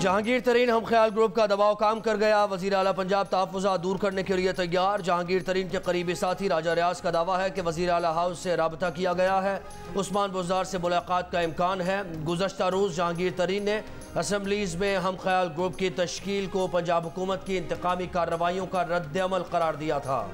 जहांगीर तरीन हम ख्याल ग्रुप का दबाव काम कर गया। वज़ीर आला पंजाब तहफ़्फ़ुज़ात दूर करने के लिए तैयार। जहांगीर तरीन के करीबी साथी राजा रियाज का दावा है कि वज़ीर आला हाउस से राबता किया गया है। उस्मान बुज़दार से मुलाकात का इम्कान है। गुज़श्ता रोज़ जहांगीर तरीन ने असम्बलीज़ में हम ख्याल ग्रुप की तश्कील को पंजाब हुकूमत की इंतकामी कार्रवाइयों का रद्द-ए-अमल करार दिया था।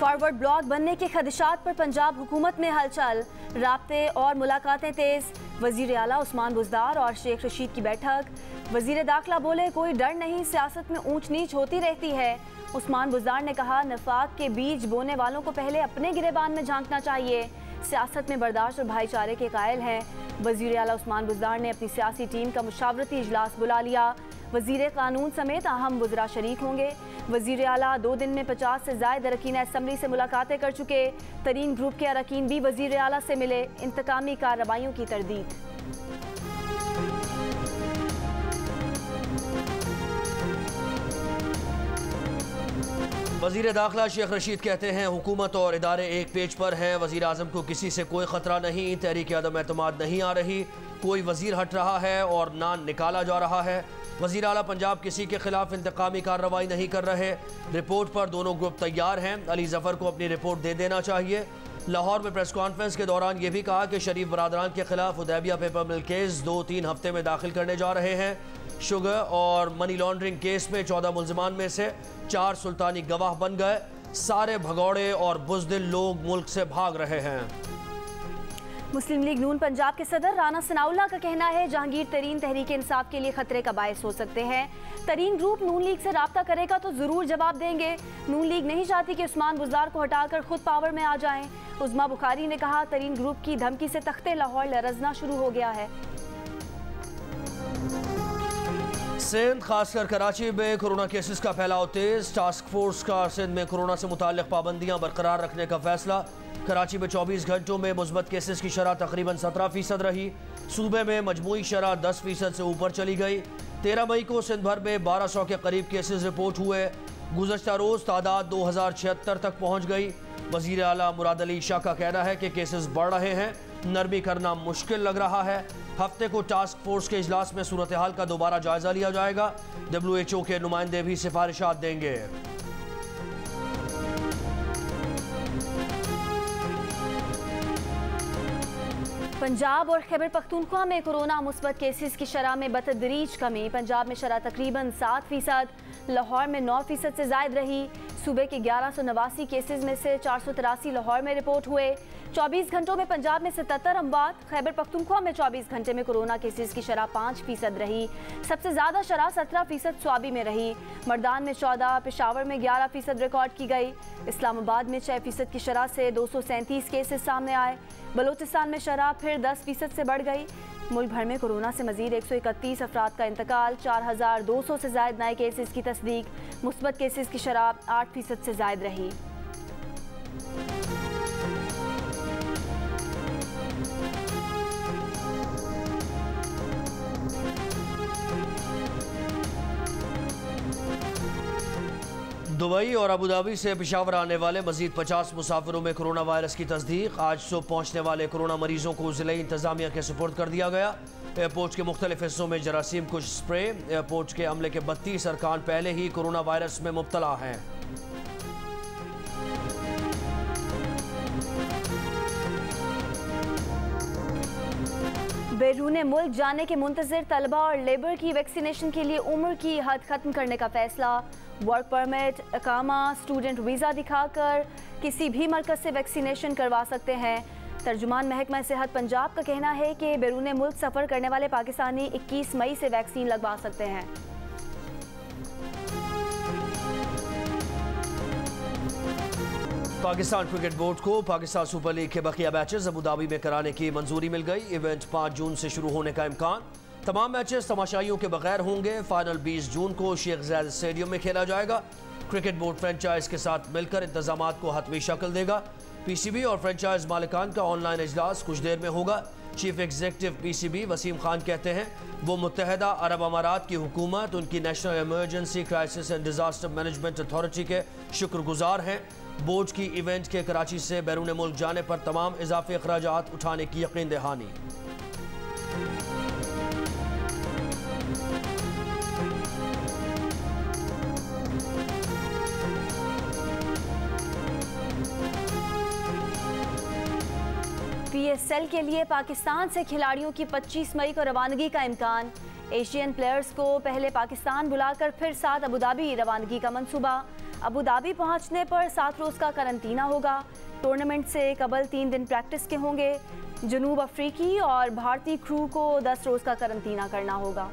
फॉरवर्ड ब्लॉक बनने के खदशात पर पंजाब हुकूमत में हलचल, राब्ते और मुलाकातें तेज। वजीर आला उस्मान बुज़दार और शेख रशीद की बैठक। वजीर दाखिला बोले कोई डर नहीं, सियासत में ऊंच नीच होती रहती है। उस्मान बुज़दार ने कहा नफाक के बीज बोने वालों को पहले अपने गिरेबान में झांकना चाहिए। सियासत में बर्दाश्त और भाईचारे के कायल हैं। वजीर आला उस्मान बुज़दार ने अपनी सियासी टीम का मुशावरती इजलास बुला लिया। वजीर कानून समेत अहम वज़रा शरीक होंगे। वजीर आला 2 दिन में 50 से ज़ायद अरकान असम्बली से मुलाकातें कर चुके। तरीन ग्रुप के अरकान भी वजीर आला से मिले। इंतकामी कार्रवाइयों की तरदीद। वज़ीर दाखिला शेख रशीद कहते हैं हुकूमत और इदारे एक पेज पर हैं। वज़ीर आज़म को किसी से कोई ख़तरा नहीं। तहरीक अदम एतमाद नहीं आ रही। कोई वज़ीर हट रहा है और ना निकाला जा रहा है। वज़ीर आला पंजाब किसी के खिलाफ इंतकामी कार्रवाई नहीं कर रहे। रिपोर्ट पर दोनों ग्रुप तैयार हैं। अली ज़फ़र को अपनी रिपोर्ट दे देना चाहिए। लाहौर में प्रेस कॉन्फ्रेंस के दौरान ये भी कहा कि शरीफ बरादरान के खिलाफ हुदैबिया पेपर मिल केस 2-3 हफ्ते में दाखिल करने जा रहे हैं। शुगर और मनी लॉन्ड्रिंग केस में 14 मुल्ज़िमान में से 4 सुल्तानी गवाह बन गए। सारे भगौड़े और बुज़दिल लोग मुल्क से भाग रहे हैं। मुस्लिम लीग नून पंजाब के सदर राना सनाउल्लाह का कहना है जहांगीर तरीन तहरीक इंसाफ के लिए खतरे का बायस हो सकते हैं। तरीन ग्रुप नून लीग से राब्ता करेगा तो जरूर जवाब देंगे। नून लीग नहीं चाहती कि उस्मान बुज़दार को हटाकर खुद पावर में आ जाएं। उज़मा बुखारी ने कहा तरीन ग्रुप की धमकी से तख्ते लाहौर लरजना शुरू हो गया है। सिंध खासकर कराची में कोरोना केसेस का फैलाव तेज। टास्क फोर्स का सिंध में कोरोना से मुताल्लिक पाबंदियां बरकरार रखने का फैसला। कराची में 24 घंटों में मुस्बत केसेस की शरह तकरीबन 17% रही। सूबे में मजमूई शरह 10% से ऊपर चली गई। 13 मई को सिंध भर में 1200 के करीब केसेस रिपोर्ट हुए। गुज़श्ता रोज़ तादाद 2076 तक पहुँच गई। वज़ीर आला मुराद अली शाह का कहना है कि केसेस बढ़ रहे हैं। नरमी करना मुश्किल लग रहा है। हफ्ते को टास्क फोर्स के इजलास में सूरत हाल का दोबारा जायजा लिया जाएगा। WHO के नुमाइंदे भी सिफारिशात देंगे। पंजाब और खैबर पख्तूनख्वा में कोरोना मुस्बत केसेस की शरह में बतदरीज कमी। पंजाब में शरह तकरीबन 7%, लाहौर में 9% से ज़ायद रही। सूबे के 1189 केसेस में से 483 लाहौर में रिपोर्ट हुए। 24 घंटों में पंजाब में 77 अमवात। खैबर पख्तूनख्वा में 24 घंटे में कोरोना केसेस की शरह 5% रही। सबसे ज़्यादा शरह 17% स्वाबी में रही। मर्दान में 14, पेशावर में 11% रिकॉर्ड की गई। इस्लामाबाद में 6% की शरह से 237 केसेस सामने आए। बलोचिस्तान में शरह फिर 10% से बढ़ गई। मुल्क भर में कोरोना से मजीद 131 अफराद का इंतकाल। 4200 से ज़ायद नए केसेस की तस्दीक। मुस्बत केसेस की शरह 8% से ज़ायद रही। दुबई और अबू धाबी से पेशावर आने वाले मजीद 50 मुसाफिरों में कोरोना वायरस की तस्दीक। आज सुबह पहुँचने वाले कोरोना मरीजों को ज़िले इंतजामिया के सुपुर्द कर दिया गया। एयरपोर्ट के मुख्तलिफ हिस्सों में जरासीम कुछ स्प्रे। एयरपोर्ट के अमले के 32 अरकान पहले ही कोरोना वायरस में मुब्तला हैं। बैरून मुल्क जाने के मुंतज़िर तलबा और लेबर की वैक्सीनेशन के लिए उम्र की हद खत्म करने का फैसला। वर्क परमिट, इकामा, स्टूडेंट वीज़ा दिखाकर किसी भी मरकज़ से वैक्सीनेशन करवा सकते हैं। तर्जुमान महकमा सेहत पंजाब का कहना है कि बैरून मुल्क सफ़र करने वाले पाकिस्तानी 21 मई से वैक्सीन लगवा सकते हैं। पाकिस्तान क्रिकेट बोर्ड को पाकिस्तान सुपर लीग के बकिया मैचेस अबू धाबी में कराने की मंजूरी मिल गई। इवेंट 5 जून से शुरू होने का इम्कान। तमाम मैचेस तमाशाइयों के बगैर होंगे। फाइनल 20 जून को शेख ज़ायद स्टेडियम में खेला जाएगा। क्रिकेट बोर्ड फ्रेंचाइज के साथ मिलकर इंतजामात को हतमी शक्ल देगा। PCB और फ्रेंचाइज मालिकान का ऑनलाइन इजलास कुछ देर में होगा। Chief executive PCB Wasim Khan कहते हैं वो मुत्तहदा अरब अमारात की हुकूमत, उनकी national emergency crisis and disaster management authority के शुक्रगुजार हैं। बोर्ड की इवेंट के कराची से बैरून मुल्क जाने पर तमाम इजाफी अखराजात उठाने की यकीन दहानी। PSL के लिए पाकिस्तान से खिलाड़ियों की 25 मई को रवानगी का इम्कान। एशियन प्लेयर्स को पहले पाकिस्तान बुलाकर फिर 7 अबूधाबी रवानगी का मंसूबा। अबूधाबी पहुंचने पर 7 रोज़ का करंतना होगा। टूर्नामेंट से कबल 3 दिन प्रैक्टिस के होंगे। जनूब अफ्रीकी और भारतीय क्रू को 10 रोज़ का करंतना करना होगा।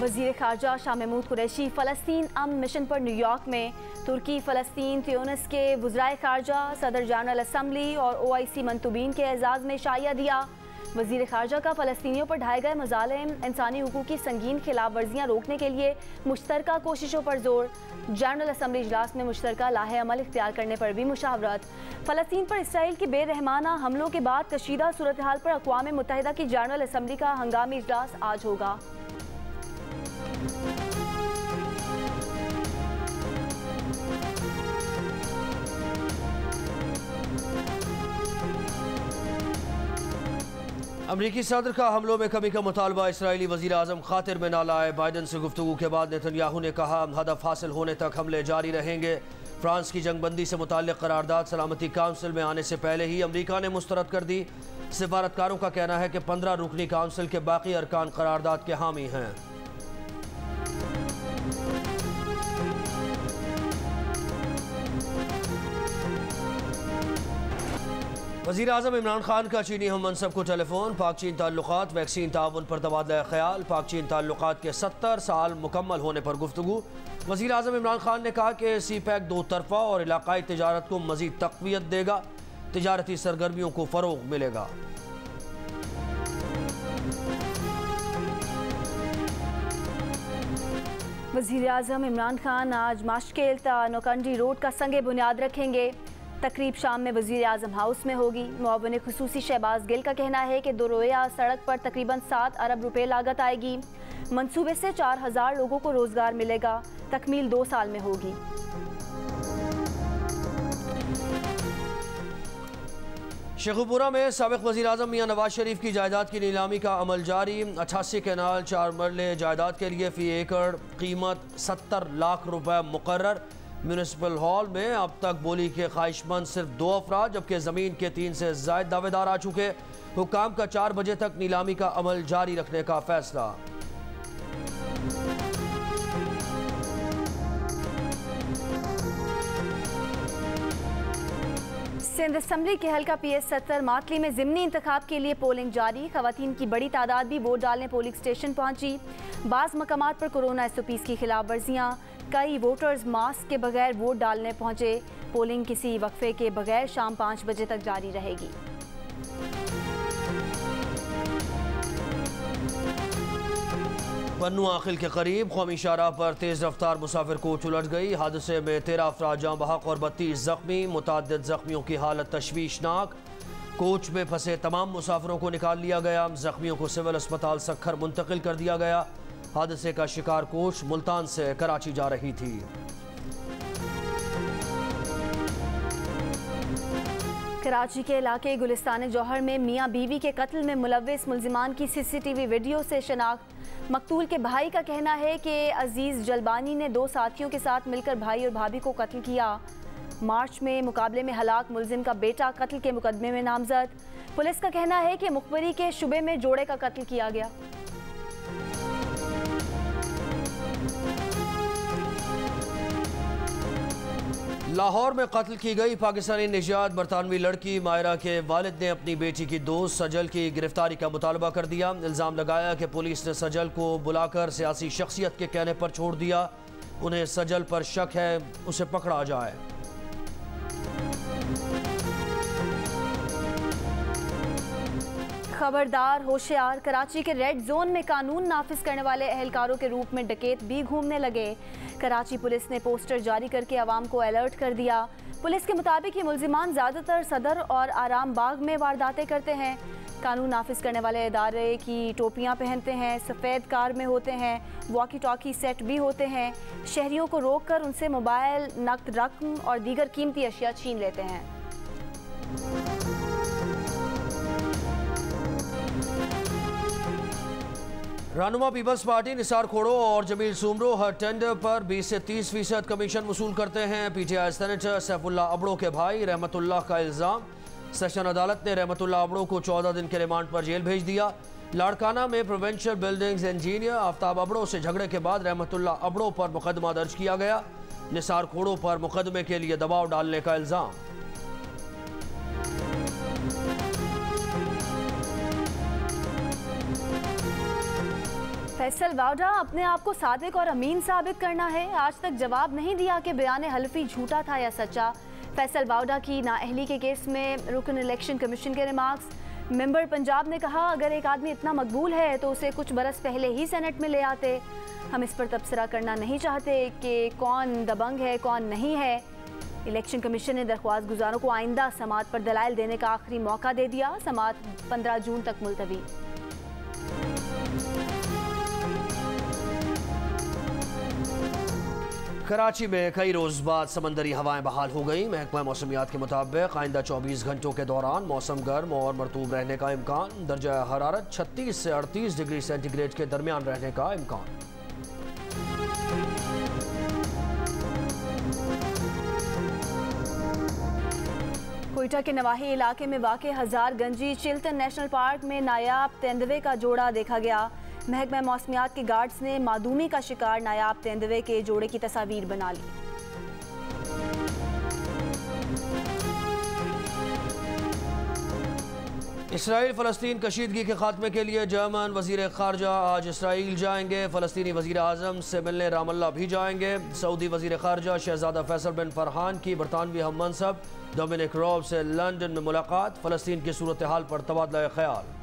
वज़ीर ख़ारजा शाह महमूद कुरैशी फ़लस्तीन अमन मिशन पर न्यूयॉर्क में। तुर्की फ़लस्तीन त्यूनिस के वज़राए ख़ारजा, सदर जनरल असम्बली और OIC मंतूबीन के एजाज़ में शाइया दिया। वज़ीर ख़ारजा का फ़लस्तीनियों पर ढाए गए मज़ालिम, इंसानी हुकूक़ की संगीन खिलाफ वर्जियाँ रोकने के लिए मुश्तरका कोशिशों पर जोर। जनरल असम्बली इजलास में मुश्तरका लाहे अमल इख्तियार करने पर भी मुशावरत। फ़लस्तीन पर इसराइल के बेरहमाना हमलों के बाद कशीदा सूरत हाल पर अक़वाम मुत्तहिदा की जनरल असम्बली का हंगामी इजलास आज होगा। अमरीकी सदर का हमलों में कमी का मुतालबा इसराइली वज़ीर आज़म खातिर में ना लाए। बाइडन से गुफ्तगू के बाद नेतन्याहू ने कहा हदफ हासिल होने तक हमले जारी रहेंगे। फ्रांस की जंगबंदी से मुताल्लिक़ करारदाद सलामती काउंसिल में आने से पहले ही अमरीका ने मुस्तरद कर दी। सिफारतकारों का कहना है कि 15 रुकनी काउंसिल के बाकी अरकान करारदाद के हामी हैं। वज़ीर आज़म इमरान खान का चीनी हम मनसब को टेलीफोन। पाक चीन ताल्लुकात वैक्सीन ताउन पर तबादला ख्याल। पाक चीन ताल्लुकात के 70 साल मुकम्मल होने पर गुफ्तगू। वज़ीर आज़म इमरान खान ने कहा कि CPEC दो तरफ़ा और इलाकाई तिजारत को मज़ीद तक़वियत देगा। तिजारती सरगर्मियों को फ़रोग़ मिलेगा। वज़ीर आज़म इमरान खान आज माशकेल ता नौकंडी रोड का संगे बुनियाद रखेंगे। तकरीब शाम में वज़ीर आज़म हाउस में होगी। मुआविन खुसूसी शहबाज गिल का कहना है कि 2 रोज़ा सड़क पर तकरीबन 7 अरब रुपए लागत आएगी। मंसूबे से 4000 लोगों को रोज़गार मिलेगा। तकमील 2 साल में होगी। शेखुपुरा में साबिक़ वज़ीर आज़म मियाँ नवाज शरीफ की जायदाद की नीलामी का अमल जारी। 88 कैनाल 4 मरले जायदाद के लिए फ़ी एकड़ कीमत 70 लाख रुपए मुकर्रर। म्यूनिसिपल हॉल में अब तक बोली के ख्वाहिशमंद सिर्फ 2 अफराद, जबकि ज़मीन के 3 से ज़ायद दावेदार आ चुके। हुक्काम का 4 बजे तक नीलामी का अमल जारी रखने का फैसला। सिंध असम्बली के हल्का PS70 मातली में ज़िमनी इंतखाब के लिए पोलिंग जारी। खवातीन की बड़ी तादाद भी वोट डालने पोलिंग स्टेशन पहुंची। बाज़ मकामात पर कोरोना SOPs की खिलाफ वर्जियाँ। कई वोटर्स मास्क के बगैर वोट डालने पहुंचे। पोलिंग किसी वक्फे के बगैर शाम 5 बजे तक जारी रहेगी। पन्नू आखिल के करीब कौमी शाहराह पर तेज़ रफ्तार मुसाफिर कोच उलट गई। हादसे में 13 अफराद जाँ बहक और 32 जख्मी। मुतअद्दिद जख्मियों की हालत तशवीशनाक। कोच में फंसे तमाम मुसाफिरों को निकाल लिया गया। जख्मियों को सिविल अस्पताल सखर मुंतकिल कर दिया गया। हादसे का शिकार कोच मुल्तान से कराची जा रही थी। कराची के इलाके गुलिस्तान जौहर में मियाँ बीवी के कत्ल में मुलव्विस मुल्जिमान की CCTV वीडियो से शनाख्त। मकतूल के भाई का कहना है कि अजीज़ जलबानी ने 2 साथियों के साथ मिलकर भाई और भाभी को कत्ल किया। मार्च में मुकाबले में हलाक मुल्जिम का बेटा कत्ल के मुकदमे में नामजद। पुलिस का कहना है कि मुखबरी के शुबे में जोड़े का कत्ल किया गया। लाहौर में कत्ल की गई पाकिस्तानी निजात बरतानवी लड़की मायरा के वालिद ने अपनी बेटी की दोस्त सजल की गिरफ्तारी का मुतालबा कर दिया। इल्ज़ाम लगाया कि पुलिस ने सजल को बुलाकर सियासी शख्सियत के कहने पर छोड़ दिया। उन्हें सजल पर शक है, उसे पकड़ा जाए। खबरदार होशियार, कराची के रेड जोन में कानून नाफिज करने वाले अहलकारों के रूप में डकैत भी घूमने लगे। कराची पुलिस ने पोस्टर जारी करके आवाम को अलर्ट कर दिया। पुलिस के मुताबिक ये मुल्जिमान ज़्यादातर सदर और आराम बाग में वारदातें करते हैं। कानून नाफिज करने वाले इदारे की टोपियां पहनते हैं, सफ़ेद कार में होते हैं, वॉकी टॉकी सेट भी होते हैं। शहरियों को रोककर उनसे मोबाइल, नकद रकम और दीगर कीमती अशिया छीन लेते हैं। रहनुमा पीपल्स पार्टी निसार खोड़ो और जमील सुमरो हर टेंडर पर 20 से 30% कमीशन वसूल करते हैं। पीटीआई सेनेटर सैफुल्ला अबड़ो के भाई रहमतुल्लाह का इल्ज़ाम। सेशन अदालत ने रहमतुल्लाह अबड़ो को 14 दिन के रिमांड पर जेल भेज दिया। लाड़काना में provincial buildings engineer Aftab Abro से झगड़े के बाद रहमतुल्लाह अबड़ो पर मुकदमा दर्ज किया गया। निसार खोड़ो पर मुकदमे के लिए दबाव डालने का इल्ज़ाम। फैसल वावडा अपने आप को सादिक और अमीन साबित करना है। आज तक जवाब नहीं दिया कि बयान हल्फी झूठा था या सच्चा। फैसल वावडा की नाअहली के केस में रुकन इलेक्शन कमीशन के रिमार्क्स। मेंबर पंजाब ने कहा, अगर एक आदमी इतना मकबूल है तो उसे कुछ बरस पहले ही सेनेट में ले आते। हम इस पर तबसरा करना नहीं चाहते कि कौन दबंग है कौन नहीं है। इलेक्शन कमीशन ने दरख्वास्त गुजारों को आइंदा समात पर दलाइल देने का आखिरी मौका दे दिया। समात 15 जून तक मुलतवी। कराची में कई रोज़ बाद समंदरी हवाएं बहाल हो गई। महकमा मौसमियात के मुताबिक आइंदा 24 घंटों के दौरान मौसम गर्म और मरतूब रहने का इम्कान। दर्जा हरारत 36 से 38 डिग्री सेंटीग्रेड के दरमियान रहने का इम्कान। कोयटा के नवाही इलाके में वाक़े हज़ारगंजी चिल्टन नेशनल पार्क में नायाब तेंदुए का जोड़ा देखा गया। महकमा मौसमियात के गार्ड्स ने मादूमी का शिकार नायाब तेंदुए के जोड़े की तस्वीर बना ली। इसराइल फ़लस्तीन कशीदगी के खात्मे के लिए जर्मन वज़ीर ख़ारजा आज इसराइल जाएंगे। फ़लस्तीनी वज़ीर आज़म से मिलने रामल्ला भी जाएंगे। सऊदी वज़ीर ख़ारजा शहज़ादा फैसल बिन फरहान की बरतानवी हम मनसब डोमिनिक रॉब से लंदन में मुलाकात। फ़लस्तीन की सूरत हाल पर तबादला ख्याल।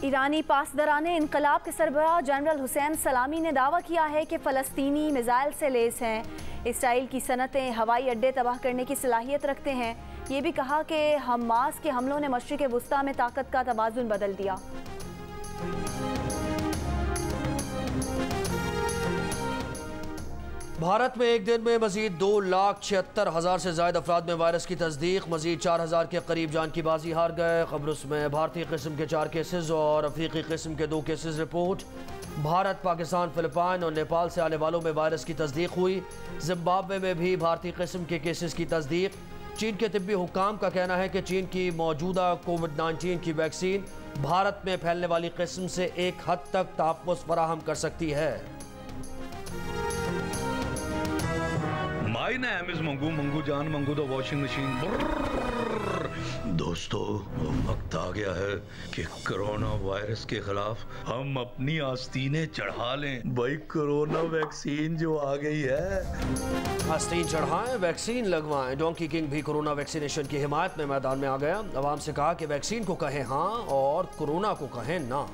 ईरानी पासदराने इनकलाब के सरबराह जनरल हुसैन सलामी ने दावा किया है कि फ़लस्तीनी मिसाइल से लैस हैं। इसराइल की सनतें हवाई अड्डे तबाह करने की सलाहियत रखते हैं। ये भी कहा कि हमास के हमलों ने मशरिक़ वुस्ता में ताकत का तवाज़ुन बदल दिया। भारत में एक दिन में मजीद 2,76,000 से ज़ायद अफराद में वायरस की तस्दीक। मजीद 4,000 के करीब जान की बाजी हार गए। क़ब्रुस में भारतीय किस्म के 4 केसेस और अफ्रीकी किस्म के 2 cases report. Bharat, Pakistan, Philippine और नेपाल से आने वालों में वायरस की तस्दीक हुई। जिम्बाब्वे में भी भारतीय किस्म के केसेस की तस्दीक। चीन के तिब्बी हुक्काम का कहना है कि चीन की मौजूदा कोविड-19 की वैक्सीन भारत में फैलने वाली किस्म से एक हद तक तहफ़्फ़ुज़ फराहम कर सकती है। माय नेम इज मंगू जान मंगू द वॉशिंग मशीन। दोस्तों, वक्त आ गया है कि कोरोना वायरस के खिलाफ हम अपनी आस्तीनें चढ़ा लें। भाई, कोरोना वैक्सीन जो आ गई है। आस्तीन चढ़ाएं, वैक्सीन लगवाएं। डोंकी किंग भी कोरोना वैक्सीनेशन की हिमायत में मैदान में आ गया। आवाम से कहा कि वैक्सीन को कहें हाँ और कोरोना को कहें ना।